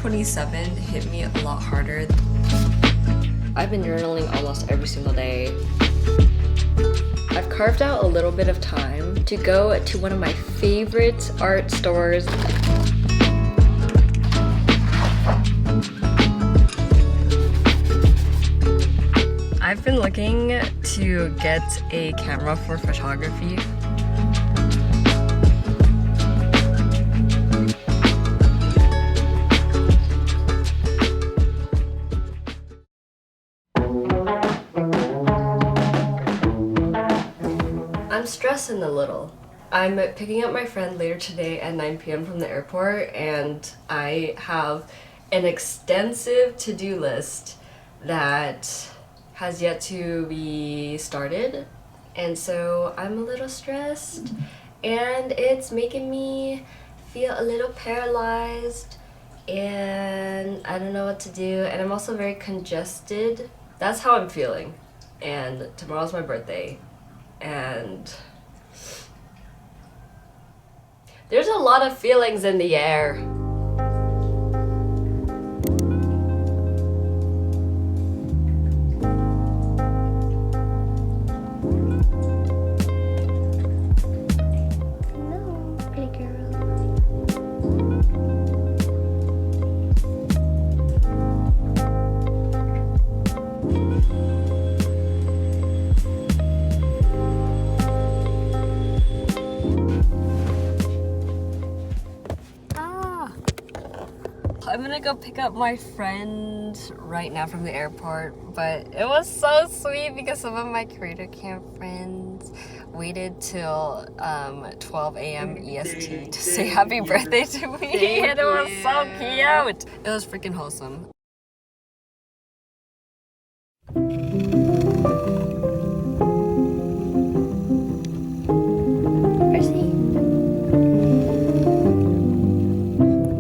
27 hit me a lot harder. I've been journaling almost every single day. I've carved out a little bit of time to go to one of my favorite art stores. I've been looking to get a camera for photography. I'm stressing a little. I'm picking up my friend later today at 9 p.m. from the airport, and I have an extensive to-do list that has yet to be started, and so I'm a little stressed, and it's making me feel a little paralyzed, and I don't know what to do, and I'm also very congested. That's how I'm feeling. And tomorrow's my birthday, and there's a lot of feelings in the air. Hello, pretty girl. I'm gonna go pick up my friend right now from the airport, but it was so sweet because some of my Creator Camp friends waited till 12 a.m. EST to say happy birthday to me, and it was so cute. It was freaking wholesome.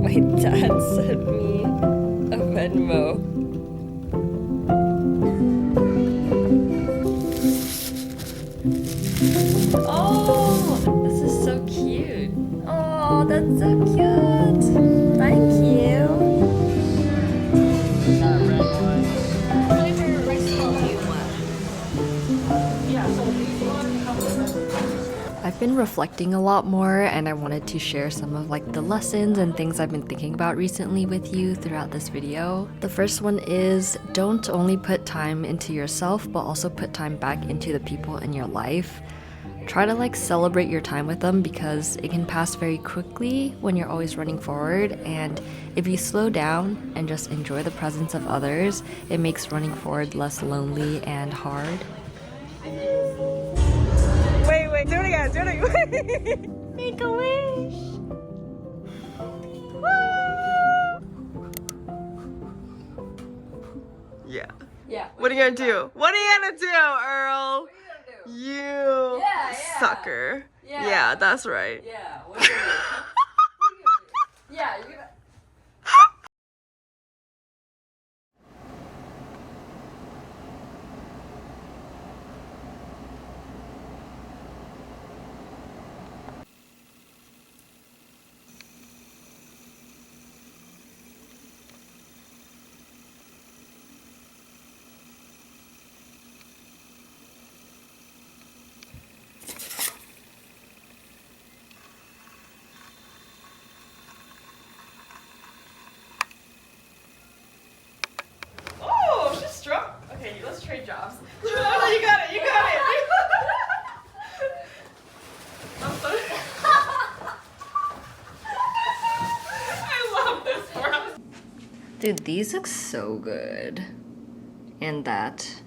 My dad sent me a Venmo. Oh, this is so cute. Oh, that's so cute. Thank you. I've been reflecting a lot more, and I wanted to share some of the lessons and things I've been thinking about recently with you throughout this video. The first one is, don't only put time into yourself, but also put time back into the people in your life. Try to celebrate your time with them, because it can pass very quickly when you're always running forward, and if you slow down and just enjoy the presence of others, it makes running forward less lonely and hard. Wait, do it again, do it again. Make a wish. Yeah. Yeah. What are you gonna do? What are you gonna do, Earl? You sucker. Yeah, that's right. Yeah, what are you gonna do? Yeah, you're gonna... Oh, she's strong. Okay, let's trade jobs. You got it, you got it. I'm so... I love this for us. Dude, these look so good. And that.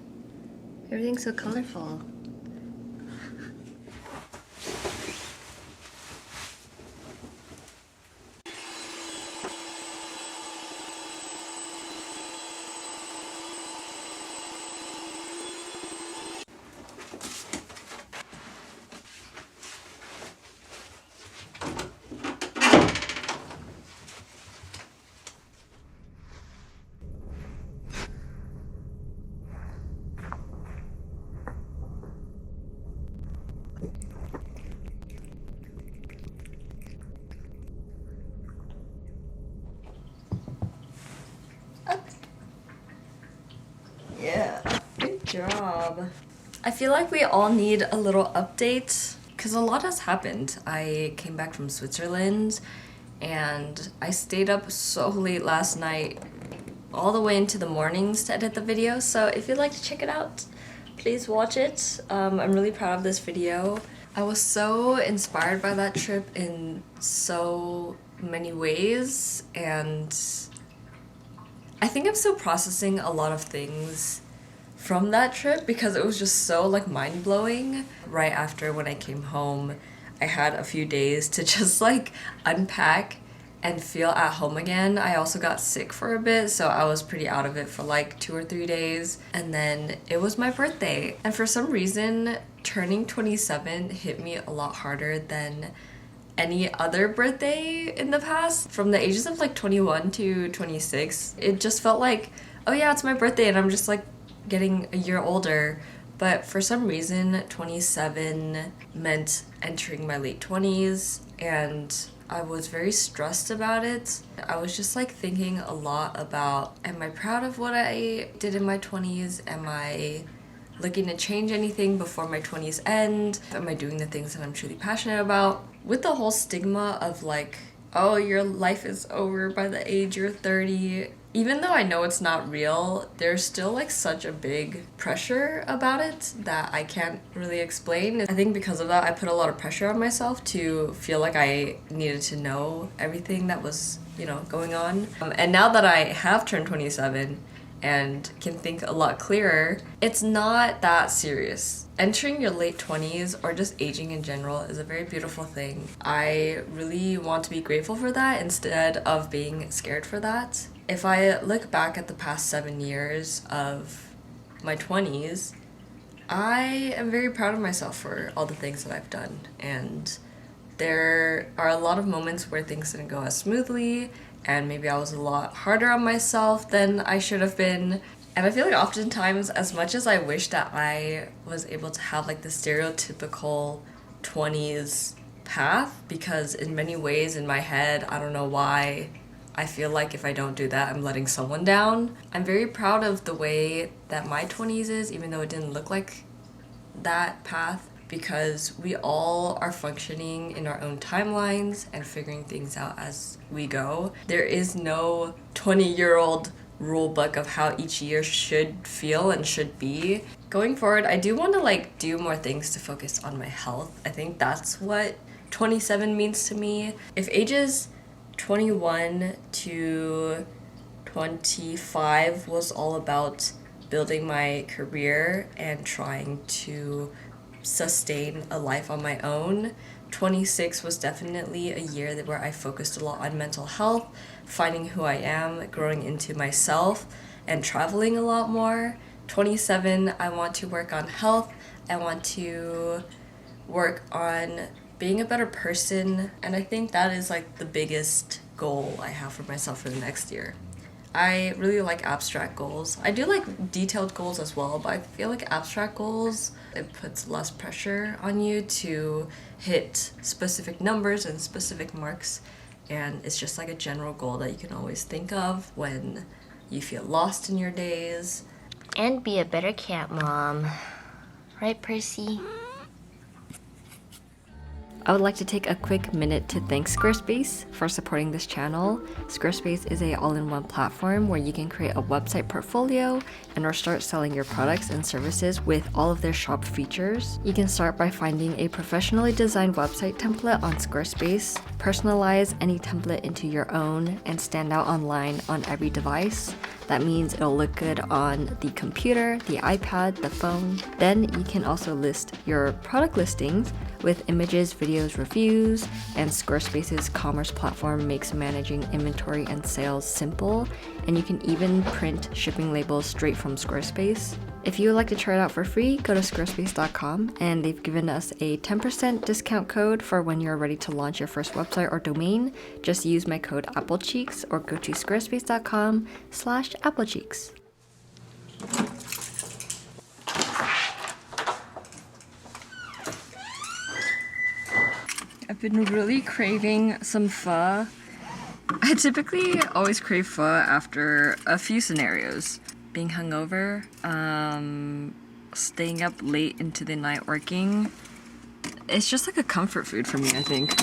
Everything's so colorful. job. I feel like we all need a little update because a lot has happened. I came back from Switzerland and I stayed up so late last night, all the way into the mornings to edit the video. So if you'd like to check it out, please watch it. I'm really proud of this video. I was so inspired by that trip in so many ways, and I think I'm still processing a lot of things from that trip because it was just so like mind-blowing. Right after when I came home, I had a few days to just like unpack and feel at home again. I also got sick for a bit, so I was pretty out of it for like 2 or 3 days. And then it was my birthday. And for some reason, turning 27 hit me a lot harder than any other birthday in the past. From the ages of like 21 to 26, it just felt like, oh yeah, it's my birthday and I'm just like getting a year older. But for some reason, 27 meant entering my late 20s, and I was very stressed about it. I was just like thinking a lot about, am I proud of what I did in my 20s? Am I looking to change anything before my 20s end? Am I doing the things that I'm truly passionate about? With the whole stigma of like, oh, your life is over by the age you're 30, even though I know it's not real, there's still like such a big pressure about it that I can't really explain. I think because of that, I put a lot of pressure on myself to feel like I needed to know everything that was, you know, going on. And now that I have turned 27 and can think a lot clearer, it's not that serious. Entering your late 20s or just aging in general is a very beautiful thing. I really want to be grateful for that instead of being scared for that. If I look back at the past 7 years of my 20s, I am very proud of myself for all the things that I've done. And there are a lot of moments where things didn't go as smoothly, and maybe I was a lot harder on myself than I should have been. And I feel like oftentimes, as much as I wish that I was able to have like the stereotypical 20s path, because in many ways in my head, I don't know why, I feel like if I don't do that, I'm letting someone down. I'm very proud of the way that my 20s is, even though it didn't look like that path, because we all are functioning in our own timelines and figuring things out as we go. There is no 20-year-old rule book of how each year should feel and should be. Going forward, I do want to like do more things to focus on my health. I think that's what 27 means to me. If ages 21 to 25 was all about building my career and trying to sustain a life on my own, 26 was definitely a year where I focused a lot on mental health, finding who I am, growing into myself, and traveling a lot more. 27, I want to work on health. I want to work on being a better person, and I think that is like the biggest goal I have for myself for the next year. I really like abstract goals. I do like detailed goals as well, but I feel like abstract goals, it puts less pressure on you to hit specific numbers and specific marks, and it's just like a general goal that you can always think of when you feel lost in your days. And be a better cat mom. Right, Percy? I would like to take a quick minute to thank Squarespace for supporting this channel. Squarespace is a all-in-one platform where you can create a website portfolio and or start selling your products and services with all of their shop features. You can start by finding a professionally designed website template on Squarespace, personalize any template into your own, and stand out online on every device. That means it'll look good on the computer, the iPad, the phone. Then you can also list your product listings with images, videos, reviews, and Squarespace's commerce platform makes managing inventory and sales simple, and you can even print shipping labels straight from Squarespace. If you would like to try it out for free, go to squarespace.com, and they've given us a 10% discount code for when you're ready to launch your first website or domain. Just use my code AppleCheeks or go to squarespace.com/AppleCheeks. I've been really craving some pho. I typically always crave pho after a few scenarios. Being hungover, staying up late into the night working. It's just like a comfort food for me, I think.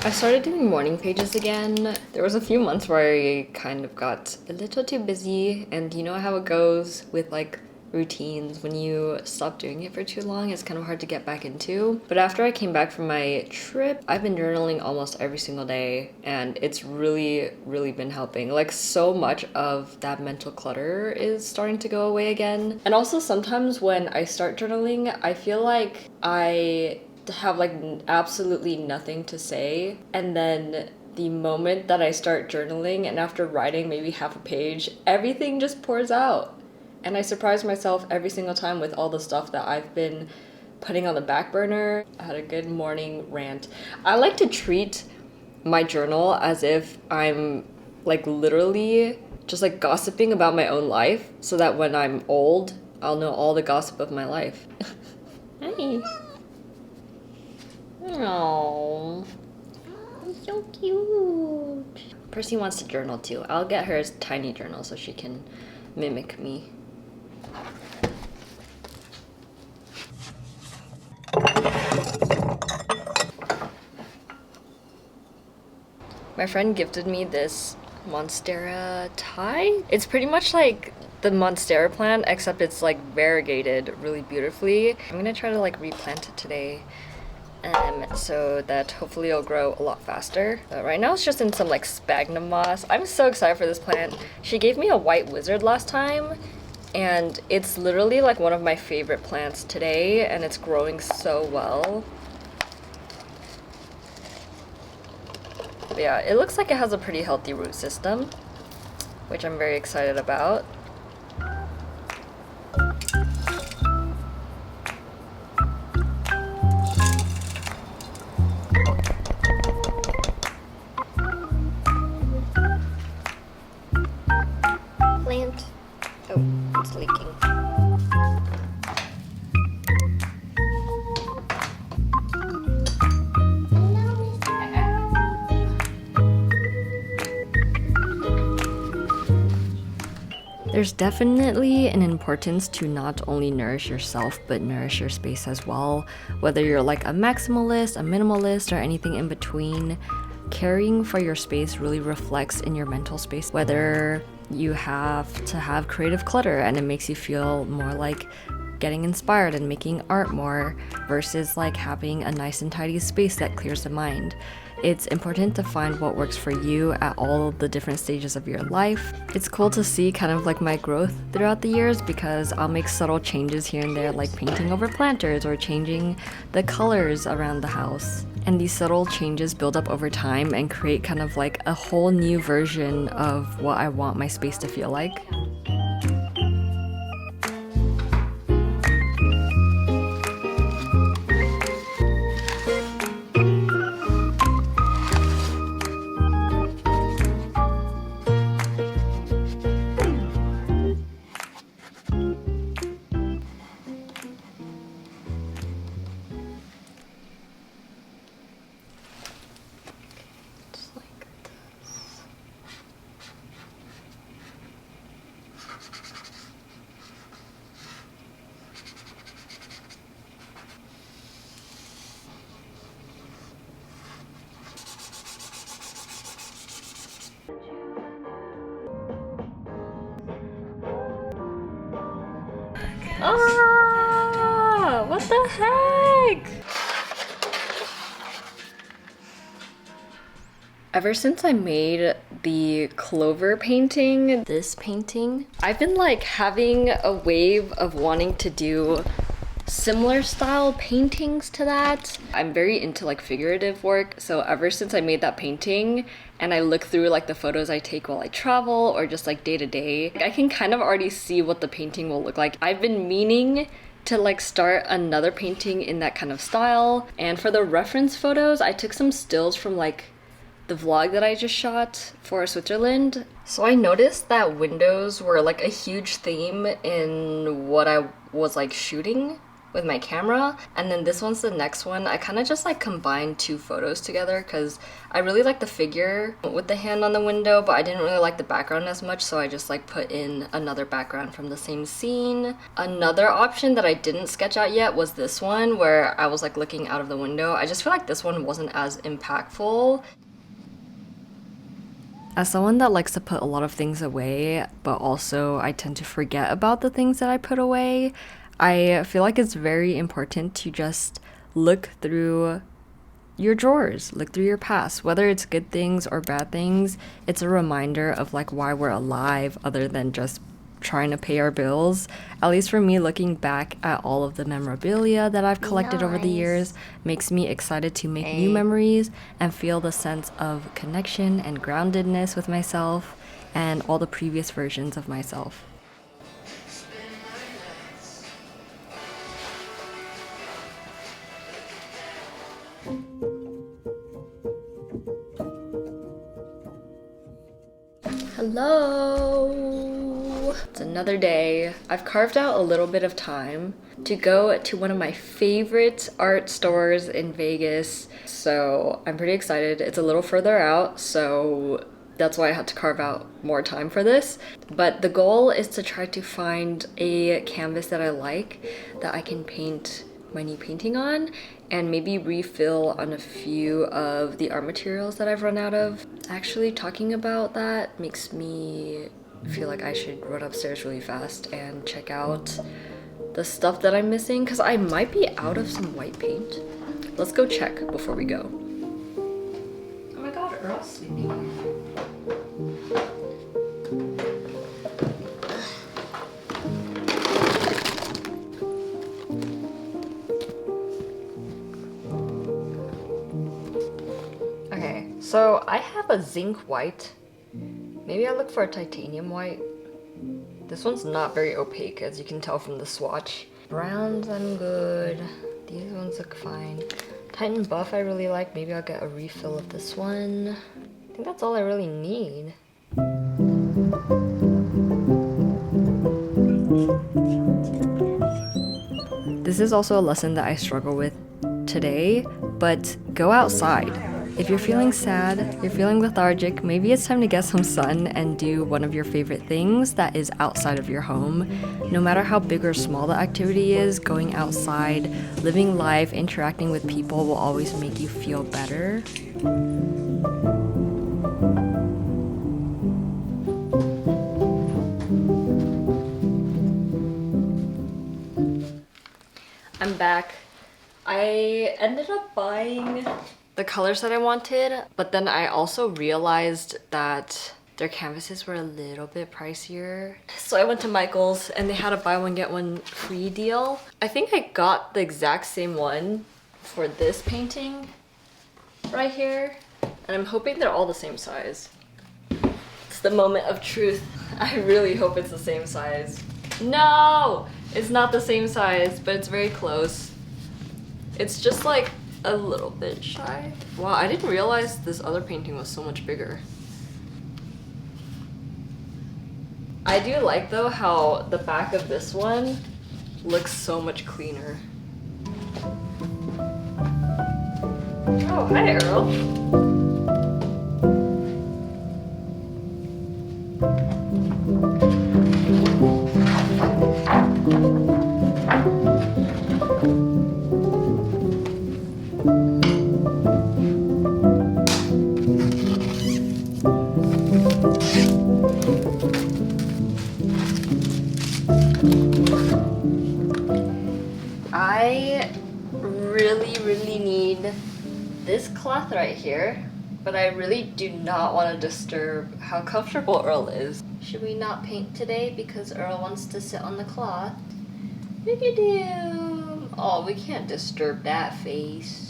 I started doing morning pages again. There was a few months where I kind of got a little too busy, and you know how it goes with like routines. When you stop doing it for too long, it's kind of hard to get back into. But after I came back from my trip, I've been journaling almost every single day, and it's really been helping. Like, so much of that mental clutter is starting to go away again. And also sometimes when I start journaling, I feel like I have like absolutely nothing to say, and then the moment that I start journaling and after writing maybe half a page, everything just pours out, and I surprise myself every single time with all the stuff that I've been putting on the back burner. I had a good morning rant. I like to treat my journal as if I'm like literally just like gossiping about my own life, so that when I'm old I'll know all the gossip of my life. Hi. Oh, so cute. Percy wants to journal too. I'll get her a tiny journal so she can mimic me. My friend gifted me this Monstera tie. It's pretty much like the Monstera plant, except it's like variegated really beautifully. I'm gonna try to like replant it today. So that hopefully it'll grow a lot faster. Right now it's just in some like sphagnum moss. I'm so excited for this plant. She gave me a white wizard last time, and it's literally like one of my favorite plants today, and it's growing so well. But yeah, it looks like it has a pretty healthy root system, which I'm very excited about. Plant. Oh, it's leaking. There's definitely an importance to not only nourish yourself, but nourish your space as well. Whether you're like a maximalist, a minimalist, or anything in between, caring for your space really reflects in your mental space. Whether you have to have creative clutter and it makes you feel more like getting inspired and making art more, versus like having a nice and tidy space that clears the mind. It's important to find what works for you at all the different stages of your life. It's cool to see kind of like my growth throughout the years, because I'll make subtle changes here and there, like painting over planters or changing the colors around the house. And these subtle changes build up over time and create kind of like a whole new version of what I want my space to feel like. Ah, what the heck? Ever since I made the Clover painting, this painting, I've been like having a wave of wanting to do similar style paintings to that. I'm very into like figurative work, so ever since I made that painting and I look through like the photos I take while I travel or just like day to day, I can kind of already see what the painting will look like. I've been meaning to like start another painting in that kind of style, and for the reference photos I took some stills from like the vlog that I just shot for Switzerland. So I noticed that windows were like a huge theme in what I was like shooting with my camera, and then this one's the next one. I kind of just like combined two photos together because I really like the figure with the hand on the window, but I didn't really like the background as much, so I just like put in another background from the same scene. Another option that I didn't sketch out yet was this one where I was like looking out of the window. I just feel like this one wasn't as impactful. As someone that likes to put a lot of things away, but also I tend to forget about the things that I put away, I feel like it's very important to just look through your drawers, look through your past, whether it's good things or bad things. It's a reminder of like why we're alive other than just trying to pay our bills. At least for me, looking back at all of the memorabilia that I've collected over the years makes me excited to make new memories and feel the sense of connection and groundedness with myself and all the previous versions of myself. Hello! It's another day. I've carved out a little bit of time to go to one of my favorite art stores in Vegas, so I'm pretty excited. It's a little further out, so that's why I had to carve out more time for this. But the goal is to try to find a canvas that I like that I can paint my new painting on, and maybe refill on a few of the art materials that I've run out of. Actually, talking about that makes me feel like I should run upstairs really fast and check out the stuff that I'm missing, because I might be out of some white paint. Let's go check before we go. Oh my god, Earl's sleeping. So I have a zinc white. Maybe I look for a titanium white. This one's not very opaque, as you can tell from the swatch. Browns, I'm good. These ones look fine. Titan Buff I really like. Maybe I'll get a refill of this one. I think that's all I really need. This is also a lesson that I struggle with today, but go outside. If you're feeling sad, you're feeling lethargic, maybe it's time to get some sun and do one of your favorite things that is outside of your home. No matter how big or small the activity is, going outside, living life, interacting with people will always make you feel better. I'm back. I ended up buying the colors that I wanted, but then I also realized that their canvases were a little bit pricier. So I went to Michael's and they had a buy one get one free deal. I think I got the exact same one for this painting right here, and I'm hoping they're all the same size. It's the moment of truth. I really hope it's the same size. No! It's not the same size, but it's very close. It's just like a little bit shy. Wow, I didn't realize this other painting was so much bigger. I do like though how the back of this one looks so much cleaner. Oh, hi Earl. I really need this cloth right here, but I really do not want to disturb how comfortable Earl is. Should we not paint today because Earl wants to sit on the cloth? We could do Oh, we can't disturb that face.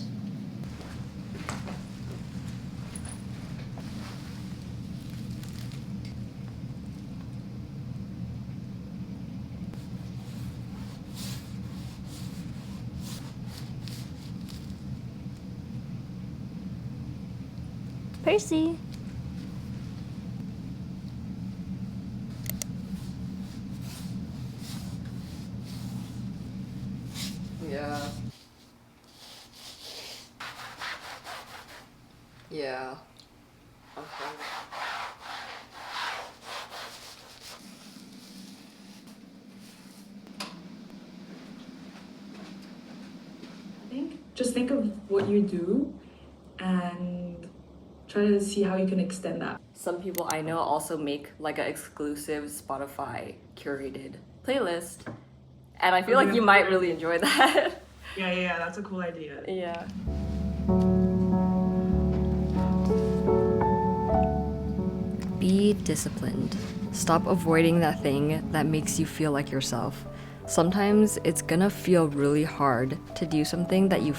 Percy. Yeah. Yeah. Okay. Just think of what you do and try to see how you can extend that. Some people I know also make like an exclusive Spotify curated playlist, and I feel like you might really enjoy that. Yeah, that's a cool idea. Yeah. Be disciplined. Stop avoiding that thing that makes you feel like yourself. Sometimes it's gonna feel really hard to do something that you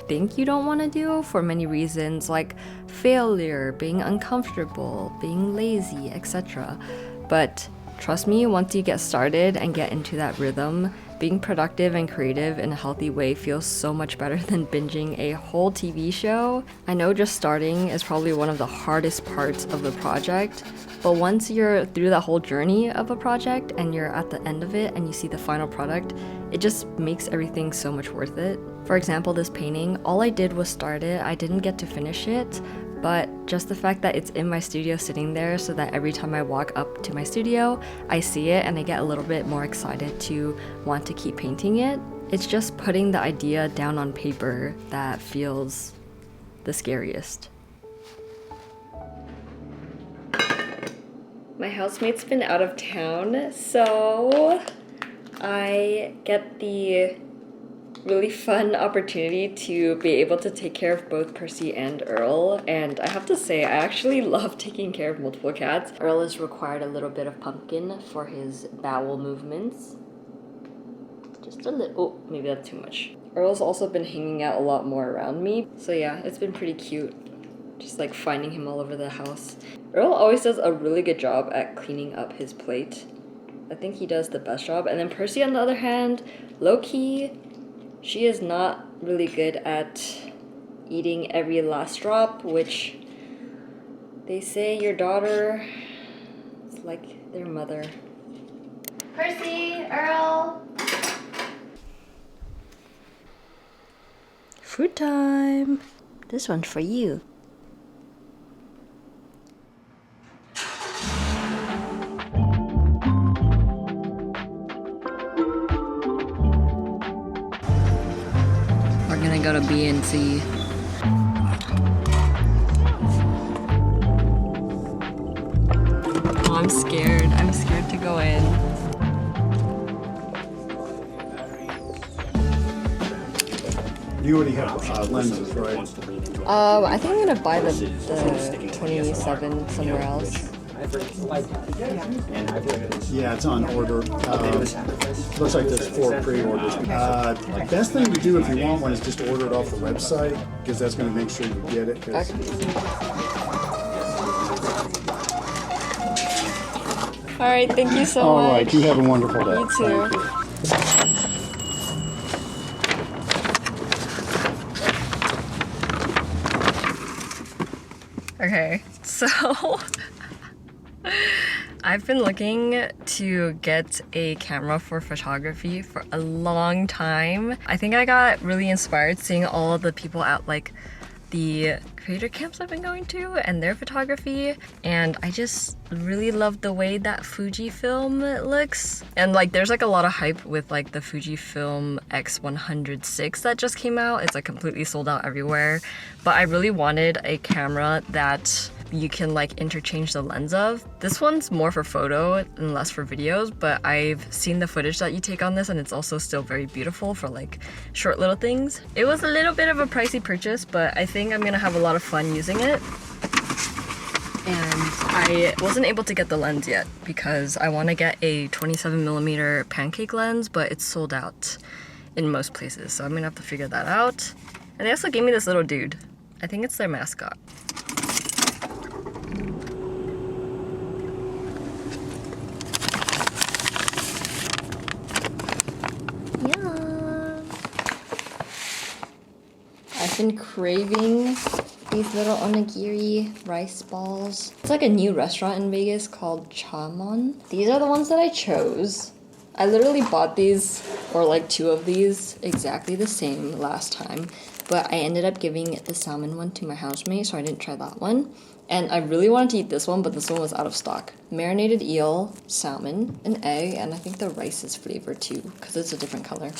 think you don't want to do for many reasons, like failure, being uncomfortable, being lazy, etc. But trust me, once you get started and get into that rhythm, being productive and creative in a healthy way feels so much better than binging a whole TV show. I know just starting is probably one of the hardest parts of the project, but once you're through that whole journey of a project and you're at the end of it and you see the final product, it just makes everything so much worth it. For example, this painting, all I did was start it. I didn't get to finish it, but just the fact that it's in my studio sitting there so that every time I walk up to my studio, I see it and I get a little bit more excited to want to keep painting it. It's just putting the idea down on paper that feels the scariest. My housemate's been out of town, so I get the really fun opportunity to be able to take care of both Percy and Earl, and I have to say I actually love taking care of multiple cats. Earl has required a little bit of pumpkin for his bowel movements. Just a little, oh, maybe that's too much. Earl's also been hanging out a lot more around me, so yeah, it's been pretty cute. Just like finding him all over the house. Earl always does a really good job at cleaning up his plate. I think he does the best job. And then Percy, on the other hand, low-key, she is not really good at eating every last drop, which they say your daughter is like their mother. Percy, Earl. Food time. This one's for you. We're gonna go to B&C. Oh, I'm scared. I'm scared to go in. You already have lenses, right? I think I'm gonna buy the 27 somewhere else. Yeah, it's on order. Looks like there's 4 pre-orders. Best thing to do if you want one is just order it off the website, because that's going to make sure you get it. All right, thank you so All much. right, you have a wonderful day. You too. Okay, so I've been looking to get a camera for photography for a long time. I think I got really inspired seeing all the people at like the creator camps I've been going to and their photography, and I just really love the way that Fujifilm looks. And like there's like a lot of hype with like the Fujifilm X106 that just came out. It's like completely sold out everywhere, but I really wanted a camera that you can like interchange the lens of. This one's more for photo and less for videos, but I've seen the footage that you take on this and it's also still very beautiful for like short little things. It was a little bit of a pricey purchase, but I think I'm gonna have a lot of fun using it. And I wasn't able to get the lens yet because I want to get a 27mm pancake lens, but it's sold out. in most places, so I'm gonna have to figure that out. And they also gave me this little dude. I think it's their mascot. Yum. I've been craving these little onigiri rice balls. It's like a new restaurant in Vegas called Chamon. These are the ones that I chose. I literally bought these, or like 2 of these, exactly the same last time, but I ended up giving the salmon one to my housemate, so I didn't try that one. And I really wanted to eat this one, but this one was out of stock. Marinated eel, salmon, an egg, and I think the rice is flavored too, because it's a different color.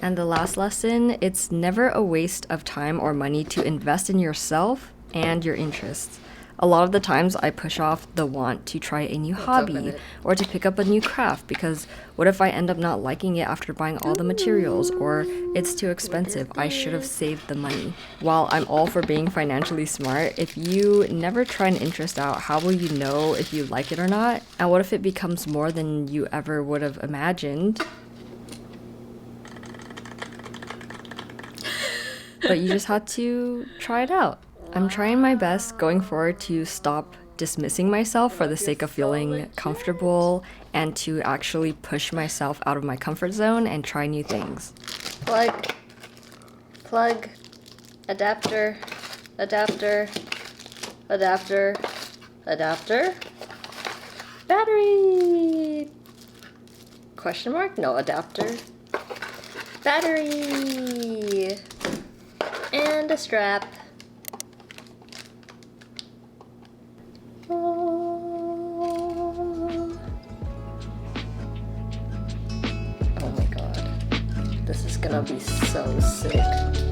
And the last lesson, it's never a waste of time or money to invest in yourself and your interests. A lot of the times I push off the want to try a new hobby or to pick up a new craft because what if I end up not liking it after buying all the materials, or it's too expensive, I should have saved the money. While I'm all for being financially smart, if you never try an interest out, how will you know if you like it or not? And what if it becomes more than you ever would have imagined? But you just had to try it out. I'm trying my best going forward to stop dismissing myself for the sake of feeling comfortable and to actually push myself out of my comfort zone and try new things. Plug. Plug. Adapter. Adapter. Adapter. Adapter. Battery. Question mark? No, adapter. Battery. And a strap. Oh my god. This is gonna be so sick.